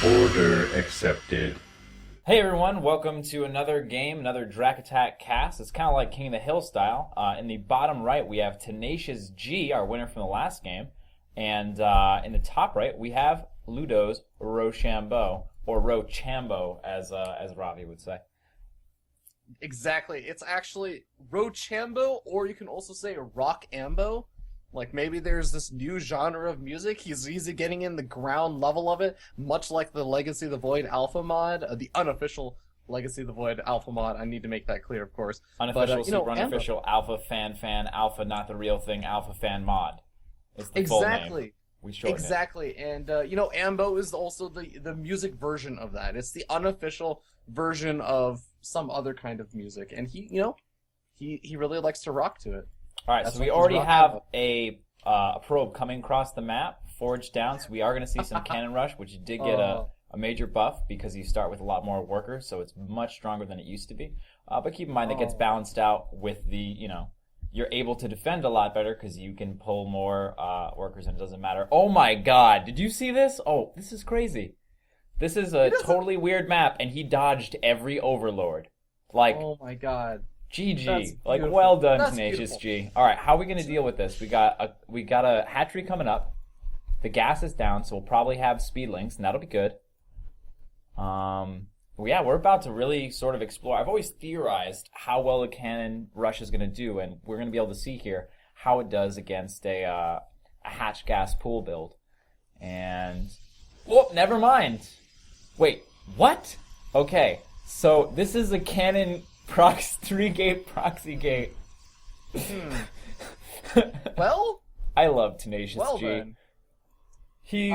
Order accepted. Hey everyone, welcome to another game, another DraKaTaK cast. It's kind of like King of the Hill style. In the bottom right, we have TenaciousG, our winner from the last game. And in the top right, we have Ludo's Rochambo, or Rochambo, as Ravi would say. Exactly. It's actually Rochambo, or you can also say Rochambo. Like, maybe there's this new genre of music. He's getting in the ground level of it, much like the Legacy of the Void Alpha mod, the unofficial Legacy of the Void Alpha mod. I need to make that clear, of course. Unofficial, super unofficial, Alpha fan, Alpha not the real thing, Alpha fan mod. Is the full name. We shortened Exactly. And, Ambo is also the music version of that. It's the unofficial version of some other kind of music. And he really likes to rock to it. Alright, so we already have a probe coming across the map, forged down, so we are going to see some cannon rush, which did get a major buff because you start with a lot more workers, so it's much stronger than it used to be. But keep in mind that gets balanced out with the, you're able to defend a lot better because you can pull more workers and it doesn't matter. Oh my god, did you see this? Oh, this is crazy. This is a totally weird map, and he dodged every overlord. Like, oh my god. GG. Like, well done, TenaciousG. Alright, how are we going to deal with this? We got a hatchery coming up. The gas is down, so we'll probably have speed links, and that'll be good. Yeah, we're about to really sort of explore. I've always theorized how well a cannon rush is going to do, and we're going to be able to see here how it does against a hatch gas pool build. And, whoop, never mind. Wait, what? Okay, so this is a cannon 3-gate proxy gate. Well, I love TenaciousG. Well then. He,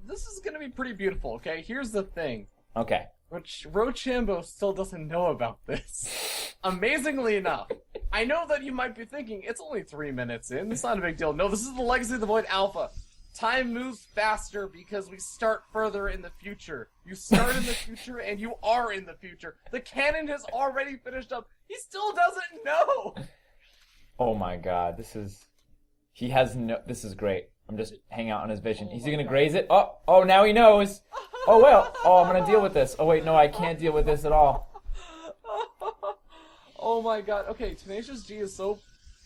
this is gonna be pretty beautiful. Okay, here's the thing. okay. Which Rochambo still doesn't know about this. Amazingly enough, I know that you might be thinking it's only 3 minutes in. It's not a big deal. No, this is the Legacy of the Void Alpha. Time moves faster because we start further in the future. You start in the future and you are in the future. The cannon has already finished up. He still doesn't know. Oh my god, this is great. I'm just hanging out on his vision. Is he gonna graze it? Oh, now he knows. Oh well. Oh, I'm gonna deal with this. Oh wait, no, I can't deal with this at all. Oh my god. Okay, TenaciousG is so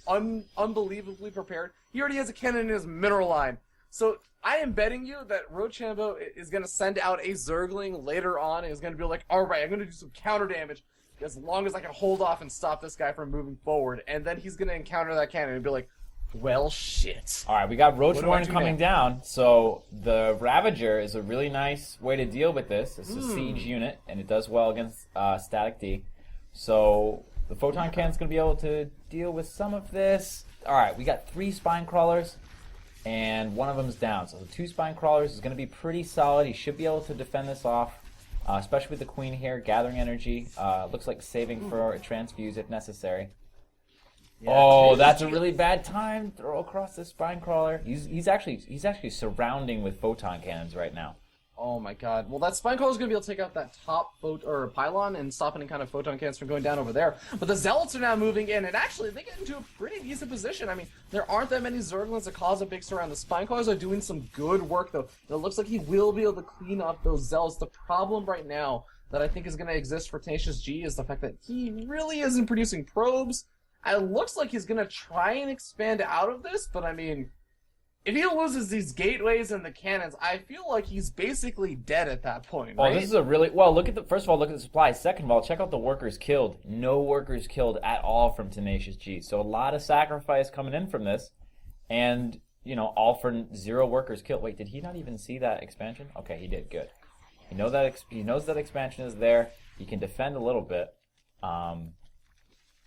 unbelievably prepared. He already has a cannon in his mineral line. So, I am betting you that Rochambo is going to send out a Zergling later on and is going to be like, alright, I'm going to do some counter damage as long as I can hold off and stop this guy from moving forward. And then he's going to encounter that cannon and be like, well, shit. Alright, we got Roachborn coming down, so the Ravager is a really nice way to deal with this. It's a siege unit, and it does well against Static D. So, the Photon Cannon's going to be able to deal with some of this. Alright, we got 3 Spine Crawlers. And one of them's down. So the 2 Spine Crawlers is going to be pretty solid. He should be able to defend this off, especially with the Queen here, gathering energy. Looks like saving for a Transfuse if necessary. Yeah, that's a really bad time. Throw across the Spine Crawler. He's actually surrounding with Photon Cannons right now. Oh my god. Well, that Spine Crawler is going to be able to take out that top pylon and stop any kind of Photon Cannons from going down over there. But the Zealots are now moving in, and actually, they get into a pretty decent position. I mean, there aren't that many Zerglings that cause a big surround. The Spine Crawlers are doing some good work, though. It looks like he will be able to clean up those Zealots. The problem right now that I think is going to exist for TenaciousG is the fact that he really isn't producing probes. It looks like he's going to try and expand out of this, but I mean, if he loses these gateways and the cannons, I feel like he's basically dead at that point, right? Oh, this is a really... Well, first of all, look at the supplies. Second of all, check out the workers killed. No workers killed at all from TenaciousG. So a lot of sacrifice coming in from this. And, all for 0 workers killed. Wait, did he not even see that expansion? Okay, he did. Good. He knows that expansion is there. He can defend a little bit.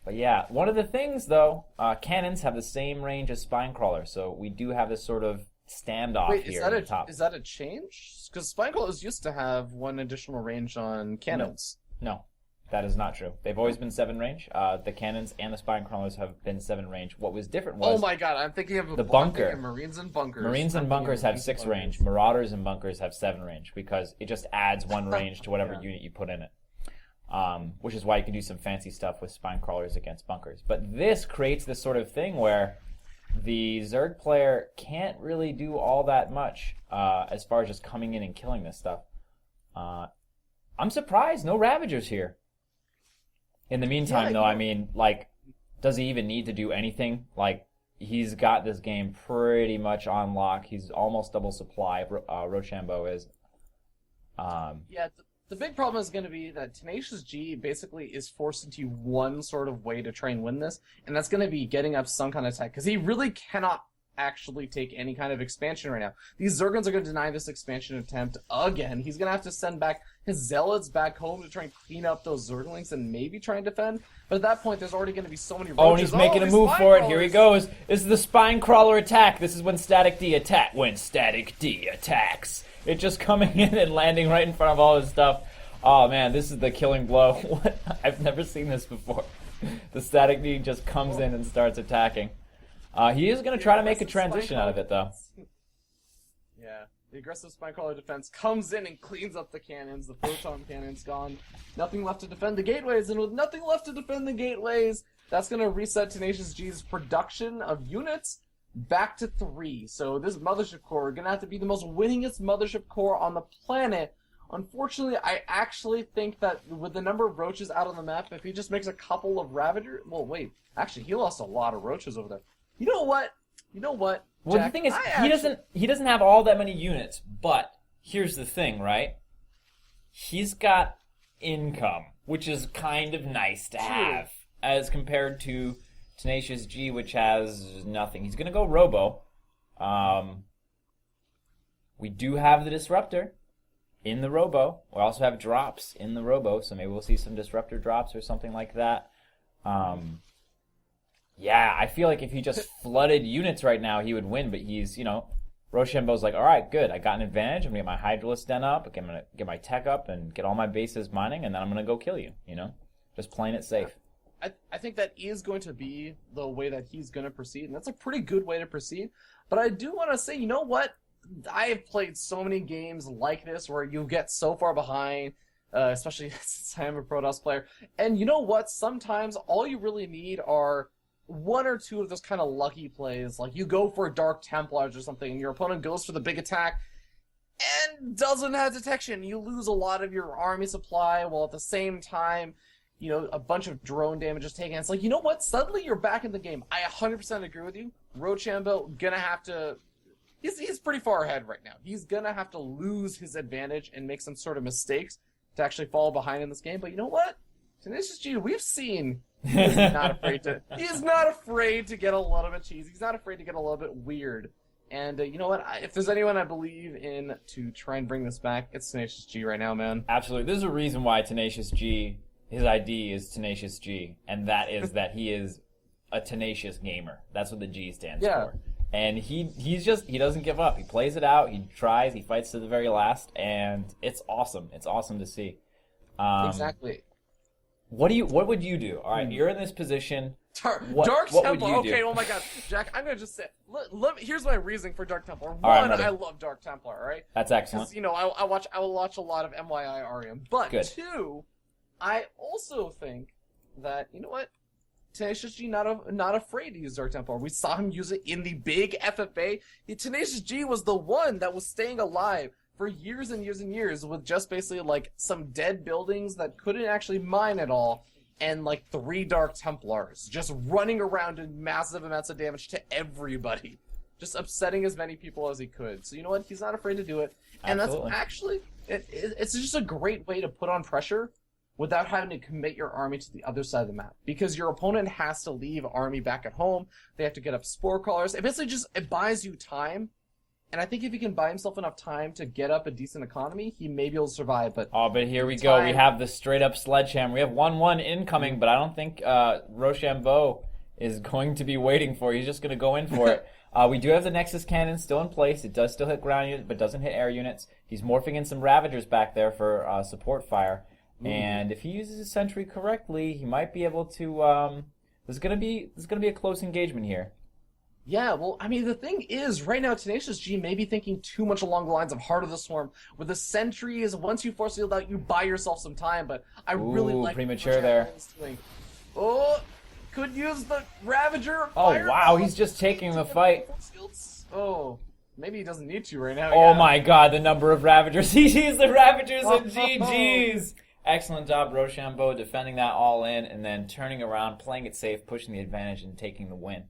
But yeah, one of the things, though, cannons have the same range as Spine Crawler, so we do have this sort of standoff here at the top. Is that a change? Because Spine Crawlers used to have 1 additional range on cannons. No, that is not true. They've always been 7 range. The cannons and the Spine Crawlers have been 7 range. What was different was... Oh my god, I'm thinking of the bunker. Marines and Bunkers. Marines and Bunkers have 6 range. Marauders and Bunkers have 7 range, because it just adds 1 range to whatever unit you put in it. Which is why you can do some fancy stuff with Spine Crawlers against Bunkers. But this creates this sort of thing where the Zerg player can't really do all that much as far as just coming in and killing this stuff. I'm surprised no Ravagers here. In the meantime, though, I mean, like, does he even need to do anything? Like, he's got this game pretty much on lock. He's almost double supply. Rochambo is. Yeah, the big problem is going to be that TenaciousG basically is forced into one sort of way to try and win this, and that's going to be getting up some kind of tech, because he really cannot actually take any kind of expansion right now. These Zergons are going to deny this expansion attempt again. He's going to have to send back his Zealots back home to try and clean up those Zerglings and maybe try and defend. But at that point, there's already going to be so many roaches. Oh, and he's making a move for it. Here he goes. This is the Spine Crawler attack. This is when TenaciousG attack. When TenaciousG attacks. It's just coming in and landing right in front of all his stuff. Oh, man, this is the killing blow. What? I've never seen this before. The TenaciousG just comes in and starts attacking. He is going to try to make a transition out of it, though. Yeah, the aggressive Spinecrawler defense comes in and cleans up the cannons. The photon cannon's gone. Nothing left to defend the gateways, and with nothing left to defend the gateways, that's going to reset TenaciousG's production of units back to 3. So this Mothership Core is going to have to be the most winningest Mothership Core on the planet. Unfortunately, I actually think that with the number of roaches out on the map, if he just makes a couple of Ravagers... Well, wait. Actually, he lost a lot of roaches over there. You know what? Well, Jack, the thing is, he doesn't have all that many units, but here's the thing, right? He's got income, which is kind of nice to have, as compared to TenaciousG, which has nothing. He's gonna go Robo. We do have the Disruptor in the Robo. We also have drops in the Robo, so maybe we'll see some Disruptor drops or something like that. Yeah, I feel like if he just flooded units right now, he would win, but he's, Rochambo's like, all right, good, I got an advantage, I'm going to get my Hydralisk Den up, I'm going to get my tech up, and get all my bases mining, and then I'm going to go kill you, Just playing it safe. I think that is going to be the way that he's going to proceed, and that's a pretty good way to proceed, but I do want to say, you know what? I have played so many games like this where you get so far behind, especially since I am a Protoss player, and you know what? Sometimes all you really need are one or two of those kind of lucky plays, like you go for Dark Templars or something, and your opponent goes for the big attack and doesn't have detection. You lose a lot of your army supply, while at the same time, a bunch of drone damage is taken. It's like, you know what? Suddenly you're back in the game. I 100% agree with you. Rochambo gonna have to... He's pretty far ahead right now. He's gonna have to lose his advantage and make some sort of mistakes to actually fall behind in this game. But you know what? TenaciousG, we've seen... He's not afraid to get a little bit cheesy. He's not afraid to get a little bit weird. And you know what? If there's anyone I believe in to try and bring this back, it's TenaciousG right now, man. Absolutely. There's a reason why TenaciousG, his ID is TenaciousG, and that is that he is a tenacious gamer. That's what the G stands for. And he doesn't give up. He plays it out. He tries. He fights to the very last, and it's awesome. It's awesome to see. Exactly. What would you do? All right, you're in this position. Dark Templar. Okay, do? oh my God, Jack, I'm gonna just say. Here's my reasoning for Dark Templar. One, right, I love Dark Templar. All right. That's excellent. I will watch a lot of MYI Arium. But Good. 2, I also think that TenaciousG not afraid to use Dark Templar. We saw him use it in the big FFA. TenaciousG was the one that was staying alive for years and years and years with just basically like some dead buildings that couldn't actually mine at all, and like 3 Dark Templars just running around doing massive amounts of damage to everybody, just upsetting as many people as he could. So you know what? He's not afraid to do it, and Absolutely. that's actually it's just a great way to put on pressure without having to commit your army to the other side of the map, because your opponent has to leave army back at home. They have to get up spore crawlers. It basically it buys you time. And I think if he can buy himself enough time to get up a decent economy, he may be able to survive. But here we go. We have the straight-up sledgehammer. We have 1-1 incoming, but I don't think Rochambo is going to be waiting for it. He's just going to go in for it. We do have the Nexus Cannon still in place. It does still hit ground units, but doesn't hit air units. He's morphing in some Ravagers back there for support fire. And if he uses his Sentry correctly, he might be able to... There's going to be a close engagement here. Yeah, well, I mean, the thing is, right now, TenaciousG may be thinking too much along the lines of Heart of the Swarm. With the sentries, once you force it out, you buy yourself some time, but I really like... premature there. Oh, could use the Ravager. Oh, wow, he's just taking the fight. Oh, maybe he doesn't need to right now. Oh yeah. my god, the number of Ravagers. He sees the Ravagers and GG's. Excellent job, Rochambo, defending that all in and then turning around, playing it safe, pushing the advantage, and taking the win.